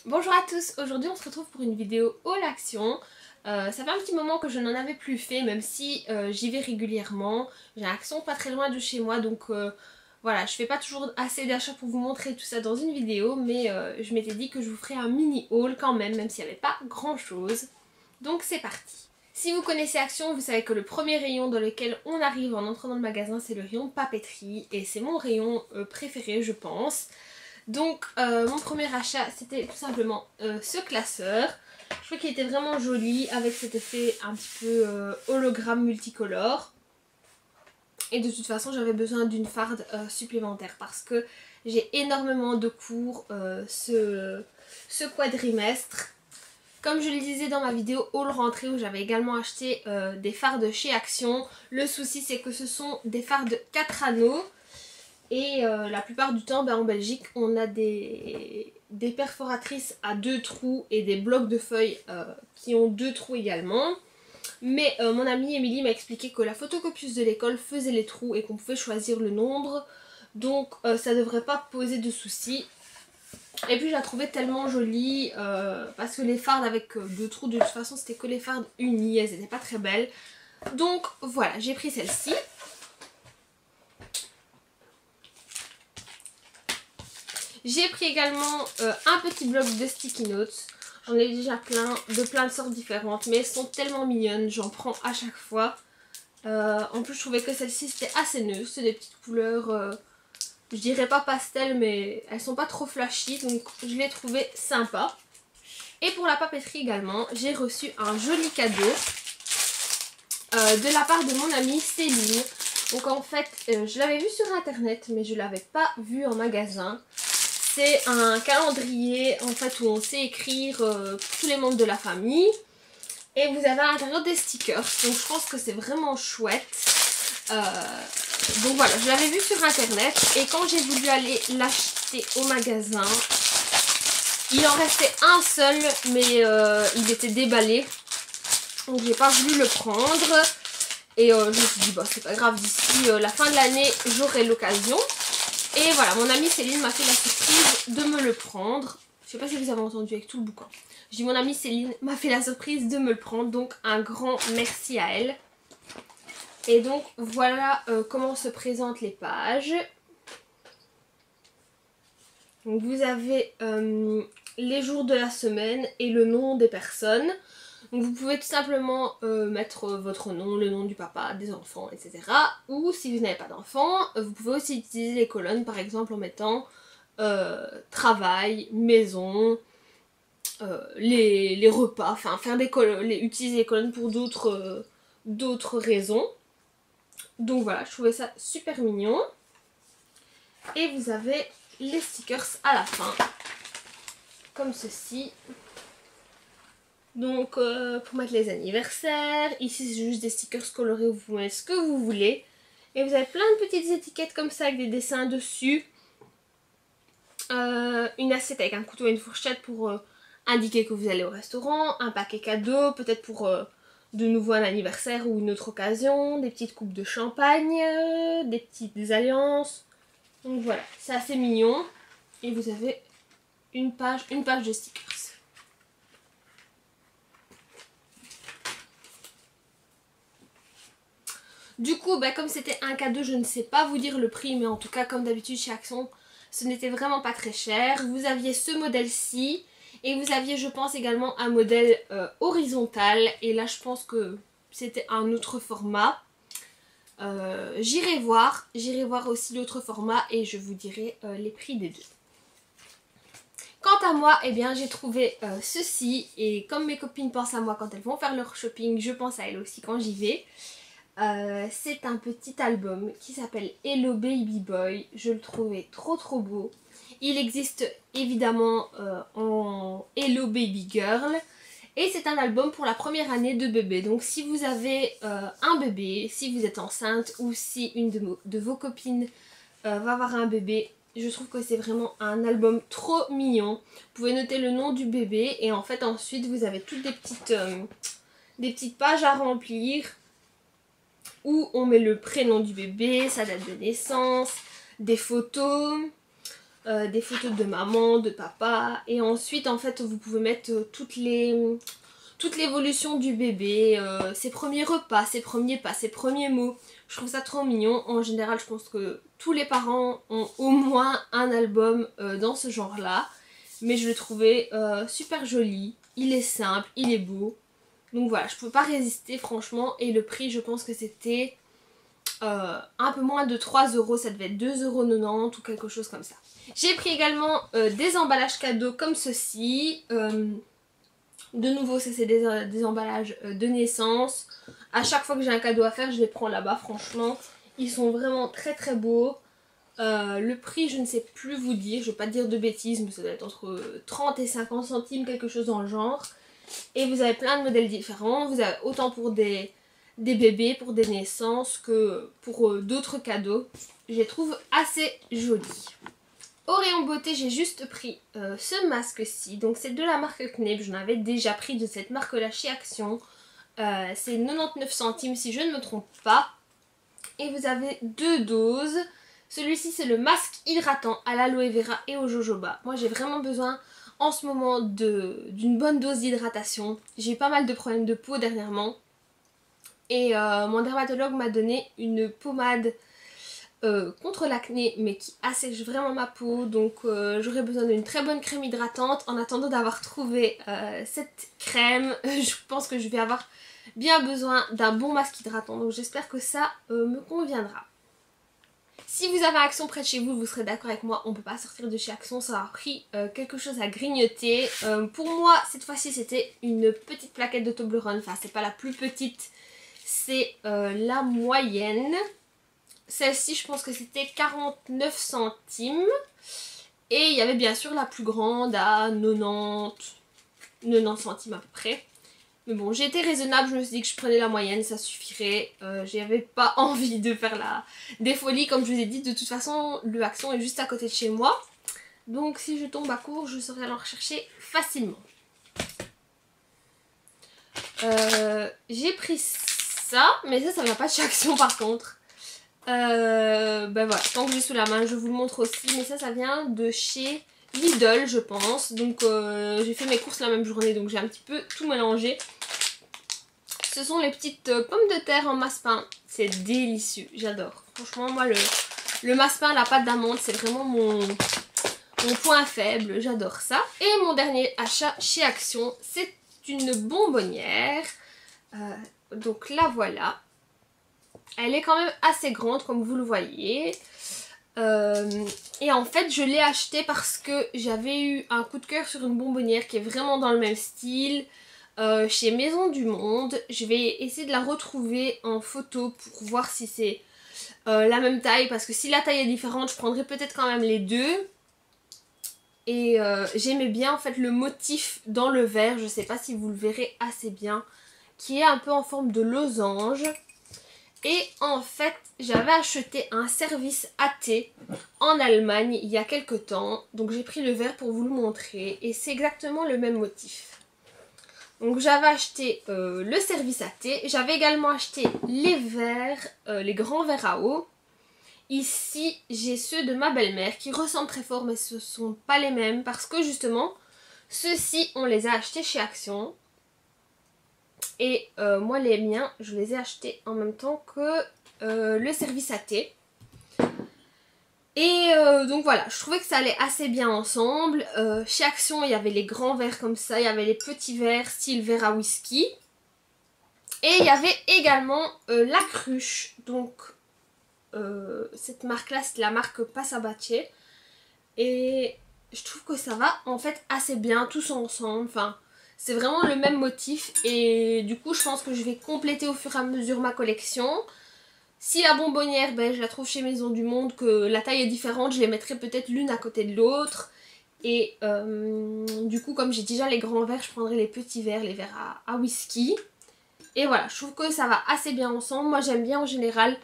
Bonjour à tous, aujourd'hui on se retrouve pour une vidéo haul action. Ça fait un petit moment que je n'en avais plus fait, même si j'y vais régulièrement. J'ai un Action pas très loin de chez moi, donc voilà, je fais pas toujours assez d'achats pour vous montrer tout ça dans une vidéo, mais je m'étais dit que je vous ferais un mini haul quand même s'il n'y avait pas grand chose. Donc c'est parti. Si vous connaissez Action, vous savez que le premier rayon dans lequel on arrive en entrant dans le magasin, c'est le rayon papeterie, et c'est mon rayon préféré je pense. Donc mon premier achat c'était tout simplement ce classeur. Je trouve qu'il était vraiment joli avec cet effet un petit peu hologramme multicolore. Et de toute façon j'avais besoin d'une farde supplémentaire parce que j'ai énormément de cours ce quadrimestre. Comme je le disais dans ma vidéo haul rentrée où j'avais également acheté des fardes chez Action, le souci c'est que ce sont des fardes 4 anneaux. Et la plupart du temps, en Belgique, on a des perforatrices à 2 trous et des blocs de feuilles qui ont 2 trous également. Mais mon amie Émilie m'a expliqué que la photocopieuse de l'école faisait les trous et qu'on pouvait choisir le nombre. Donc ça devrait pas poser de soucis. Et puis je la trouvais tellement jolie parce que les fardes avec 2 trous, de toute façon, c'était que les fardes unies, elles n'étaient pas très belles. Donc voilà, j'ai pris celle-ci. J'ai pris également un petit bloc de sticky notes. J'en ai déjà plein de sortes différentes, mais elles sont tellement mignonnes, j'en prends à chaque fois. En plus je trouvais que celle-ci c'était assez neutre, c'est des petites couleurs, je dirais pas pastel, mais elles sont pas trop flashy, donc je les trouvais sympas. Et pour la papeterie également, j'ai reçu un joli cadeau de la part de mon amie Céline. Donc en fait, je l'avais vu sur internet, mais je l'avais pas vu en magasin. C'est un calendrier en fait où on sait écrire tous les membres de la famille. Et vous avez à l'intérieur des stickers. Donc je pense que c'est vraiment chouette. Donc voilà, je l'avais vu sur internet. Et quand j'ai voulu aller l'acheter au magasin, il en restait un seul, mais il était déballé. Donc j'ai pas voulu le prendre. Et je me suis dit, bah c'est pas grave, d'ici la fin de l'année, j'aurai l'occasion. Et voilà, mon amie Céline m'a fait la surprise de me le prendre. Je sais pas si vous avez entendu avec tout le bouquin. Je dis mon amie Céline m'a fait la surprise de me le prendre. Donc un grand merci à elle. Et donc voilà comment se présentent les pages. Donc vous avez les jours de la semaine et le nom des personnes. Donc vous pouvez tout simplement mettre votre nom, le nom du papa, des enfants, etc. Ou si vous n'avez pas d'enfants, vous pouvez aussi utiliser les colonnes, par exemple en mettant travail, maison, les repas, enfin faire des colonnes, utiliser les colonnes pour d'autres raisons. Donc voilà, je trouvais ça super mignon. Et vous avez les stickers à la fin, comme ceci. Donc pour mettre les anniversaires, ici c'est juste des stickers colorés où vous pouvez mettre ce que vous voulez. Et vous avez plein de petites étiquettes comme ça avec des dessins dessus. Une assiette avec un couteau et une fourchette pour indiquer que vous allez au restaurant. Un paquet cadeau, peut-être pour de nouveau un anniversaire ou une autre occasion. Des petites coupes de champagne, des petites alliances. Donc voilà, c'est assez mignon. Et vous avez une page de stickers. Du coup, comme c'était un cadeau, je ne sais pas vous dire le prix, mais en tout cas, comme d'habitude chez Action, ce n'était vraiment pas très cher. Vous aviez ce modèle-ci, et vous aviez, je pense, également un modèle horizontal. Et là, je pense que c'était un autre format. J'irai voir aussi l'autre format, et je vous dirai les prix des deux. Quant à moi, eh bien, j'ai trouvé ceci, et comme mes copines pensent à moi quand elles vont faire leur shopping, je pense à elles aussi quand j'y vais. C'est un petit album qui s'appelle Hello Baby Boy. Je le trouvais trop beau. Il existe évidemment en Hello Baby Girl. Et c'est un album pour la première année de bébé. Donc si vous avez un bébé, si vous êtes enceinte ou si une de vos copines va avoir un bébé, je trouve que c'est vraiment un album trop mignon. Vous pouvez noter le nom du bébé et en fait ensuite vous avez toutes des petites pages à remplir où on met le prénom du bébé, sa date de naissance, des photos. des photos de maman, de papa. Et ensuite en fait vous pouvez mettre toute l'évolution du bébé, ses premiers repas, ses premiers pas, ses premiers mots. Je trouve ça trop mignon. En général je pense que tous les parents ont au moins un album dans ce genre là. Mais je le trouvais super joli. Il est simple, il est beau. Donc voilà, je ne pouvais pas résister franchement. Et le prix, je pense que c'était un peu moins de 3 €. Ça devait être 2,90 € ou quelque chose comme ça. J'ai pris également des emballages cadeaux comme ceci. De nouveau, ça c'est des emballages de naissance. À chaque fois que j'ai un cadeau à faire, je les prends là-bas. Franchement, ils sont vraiment très très beaux. Le prix, je ne sais plus vous dire, je ne vais pas dire de bêtises, mais ça doit être entre 30 et 50 centimes, quelque chose dans le genre. Et vous avez plein de modèles différents, vous avez autant pour des bébés, pour des naissances, que pour d'autres cadeaux. Je les trouve assez jolis. Au rayon beauté, j'ai juste pris ce masque-ci, donc c'est de la marque Kneb, j'en avais déjà pris de cette marque-là chez Action. C'est 99 centimes si je ne me trompe pas. Et vous avez 2 doses. Celui-ci c'est le masque hydratant à l'aloe vera et au jojoba. Moi j'ai vraiment besoin en ce moment d'une bonne dose d'hydratation. J'ai eu pas mal de problèmes de peau dernièrement. Et mon dermatologue m'a donné une pommade contre l'acné mais qui assèche vraiment ma peau. Donc j'aurais besoin d'une très bonne crème hydratante. En attendant d'avoir trouvé cette crème, je pense que je vais avoir bien besoin d'un bon masque hydratant. Donc j'espère que ça me conviendra. Si vous avez Action près de chez vous, vous serez d'accord avec moi, on ne peut pas sortir de chez Action sans avoir pris quelque chose à grignoter. Pour moi, cette fois-ci, c'était une petite plaquette de Toblerone. Enfin, c'est pas la plus petite, c'est la moyenne. Celle-ci, je pense que c'était 49 centimes. Et il y avait bien sûr la plus grande à 90 centimes à peu près. Mais bon, j'ai été raisonnable, je me suis dit que je prenais la moyenne, ça suffirait. J'avais pas envie de faire des folies, comme je vous ai dit. De toute façon, le Action est juste à côté de chez moi. Donc si je tombe à court, je saurai aller en rechercher facilement. J'ai pris ça, mais ça vient pas de chez Action par contre. Ben voilà, tant que j'ai sous la main, je vous le montre aussi. Mais ça vient de chez Lidl, je pense. Donc j'ai fait mes courses la même journée, donc j'ai un petit peu tout mélangé. Ce sont les petites pommes de terre en massepain. C'est délicieux, j'adore. Franchement, moi le massepain, la pâte d'amande, c'est vraiment mon point faible. J'adore ça. Et mon dernier achat chez Action, c'est une bonbonnière. Donc la voilà. Elle est quand même assez grande, comme vous le voyez. Et en fait, je l'ai achetée parce que j'avais eu un coup de cœur sur une bonbonnière qui est vraiment dans le même style. Chez Maison du Monde. Je vais essayer de la retrouver en photo pour voir si c'est la même taille, parce que si la taille est différente, je prendrai peut-être quand même les deux. Et j'aimais bien en fait le motif dans le verre, je sais pas si vous le verrez assez bien, qui est un peu en forme de losange. Et en fait, j'avais acheté un service à thé en Allemagne il y a quelques temps, donc j'ai pris le verre pour vous le montrer, et c'est exactement le même motif. Donc j'avais acheté le service à thé. J'avais également acheté les verres, les grands verres à eau. Ici j'ai ceux de ma belle-mère qui ressemblent très fort, mais ce ne sont pas les mêmes. Parce que justement, ceux-ci on les a achetés chez Action. Et moi les miens, je les ai achetés en même temps que le service à thé. Et donc voilà, je trouvais que ça allait assez bien ensemble. Chez Action, il y avait les grands verres comme ça, il y avait les petits verres style verre à whisky. Et il y avait également la cruche. Donc cette marque-là, c'est la marque Passabace. Et je trouve que ça va en fait assez bien tous ensemble. Enfin, c'est vraiment le même motif. Et du coup, je pense que je vais compléter au fur et à mesure ma collection. Si la bonbonnière, ben, je la trouve chez Maison du Monde, que la taille est différente, je les mettrai peut-être l'une à côté de l'autre. Et du coup, comme j'ai déjà les grands verres, je prendrai les petits verres, les verres à whisky. Et voilà, je trouve que ça va assez bien ensemble. Moi, j'aime bien en général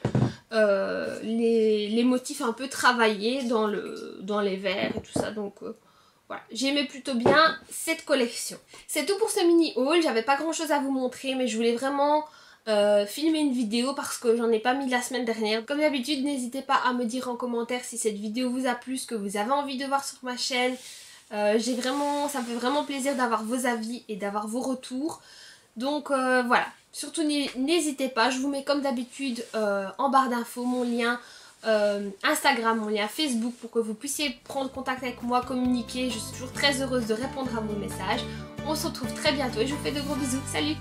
les motifs un peu travaillés dans les verres et tout ça. Donc voilà, j'aimais plutôt bien cette collection. C'est tout pour ce mini haul. J'avais pas grand chose à vous montrer, mais je voulais vraiment filmer une vidéo parce que j'en ai pas mis la semaine dernière. Comme d'habitude, n'hésitez pas à me dire en commentaire si cette vidéo vous a plu, ce que vous avez envie de voir sur ma chaîne. Ça me fait vraiment plaisir d'avoir vos avis et d'avoir vos retours. Donc voilà, surtout n'hésitez pas, je vous mets comme d'habitude en barre d'infos mon lien Instagram, mon lien Facebook pour que vous puissiez prendre contact avec moi, communiquer. Je suis toujours très heureuse de répondre à vos messages. On se retrouve très bientôt et je vous fais de gros bisous. Salut!